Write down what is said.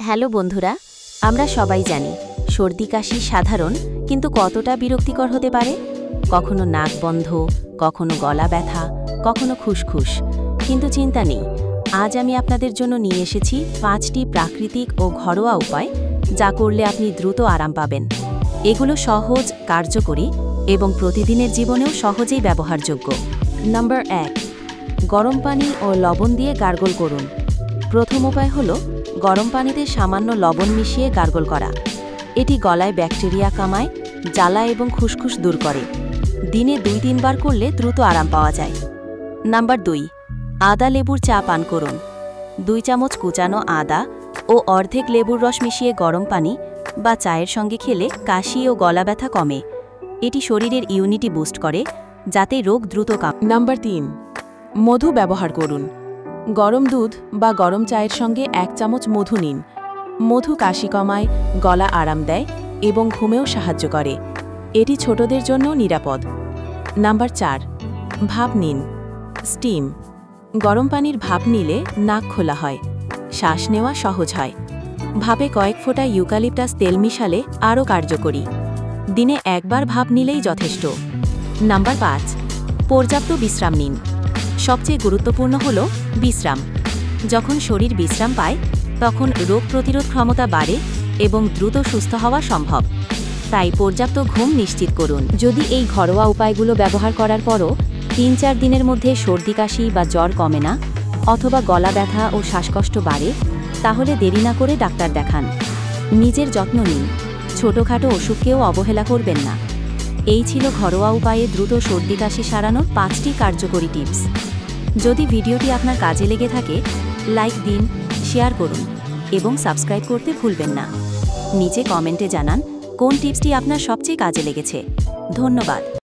Hello বন্ধুরা, আমরা সবাই জানি সর্দি কাশি সাধারণ, কিন্তু কতটা বিরক্তিকর হতে পারে। কখনো নাক বন্ধ, কখনো গলা ব্যথা, কখনো খুসখুস। কিন্তু চিন্তা নেই, আজ আমি আপনাদের জন্য নিয়ে এসেছি 5টি প্রাকৃতিক ও ঘরোয়া উপায়, যা করলে আপনি দ্রুত আরাম পাবেন। এগুলো সহজ, কার্যকরী এবং প্রতিদিনের জীবনেও সহজেই ব্যবহারযোগ্য। নাম্বার 1, গরম পানি ও লবণ দিয়ে গার্গল করুন। প্রথম উপায় হলো গরম পানিতে সামান্য লবণ মিশিয়ে গার্গল করা। এটি গলায় ব্যাকটেরিয়া কমায়, জ্বালা এবং খুসখুস দূর করে। দিনে 2-3 বার করলে দ্রুত আরাম পাওয়া যায়। নাম্বার 2, আদা লেবুর চা পান করুন। 2 চামচ কুচানো আদা ও অর্ধেক লেবুর রস মিশিয়ে গরম পানি বা চায়ের সঙ্গে খেলে কাশি ও গলা ব্যথা কমে। এটি শরীরের ইমিউনিটি বুস্ট করে, যাতে রোগ দ্রুত কমে। নাম্বার 3, মধু ব্যবহার করুন। গরম দুধ বা গরম চায়ের সঙ্গে 1 চামচ মধু নিন। মধু কাশি কমায়, গলা আরাম দেয় এবং ঘুমেও সাহায্য করে। এটি ছোটদের জন্য নিরাপদ। নাম্বার 4, ভাপ নিন। স্টিম। গরম পানির ভাপ নিলে নাক খোলা হয়, শ্বাস নেওয়া সহজ হয়। ভাপে কয়েক ফোঁটা ইউক্যালিপটাস তেল মিশালে আরও কার্যকরী। দিনে 1 বার ভাপ নিলেই যথেষ্ট। নাম্বার 5, পর্যাপ্ত বিশ্রাম নিন। সবচেয়ে গুরুত্বপূর্ণ হল বিশ্রাম। যখন শরীর বিশ্রাম পায়, তখন রোগ প্রতিরোধ ক্ষমতা বাড়ে এবং দ্রুত সুস্থ হওয়া সম্ভব। তাই পর্যাপ্ত ঘুম নিশ্চিত করুন। যদি এই ঘরোয়া উপায়গুলো ব্যবহার করার পরও 3-4 দিনের মধ্যে সর্দি কাশি বা জ্বর কমে না, অথবা গলা ব্যথা ও শ্বাসকষ্ট বাড়ে, তাহলে দেরি না করে ডাক্তার দেখান। নিজের যত্ন নিন, ছোটখাটো অসুখকেও অবহেলা করবেন না। এই ছিল ঘরোয়া উপায়ে দ্রুত সর্দি কাশি সারানোর 5টি কার্যকরী টিপস। যদি ভিডিওটি আপনার কাজে লেগে থাকে, লাইক দিন, শেয়ার করুন এবং সাবস্ক্রাইব করতে ভুলবেন না। নিচে কমেন্টে জানান কোন টিপসটি আপনার সবচেয়ে কাজে লেগেছে। ধন্যবাদ।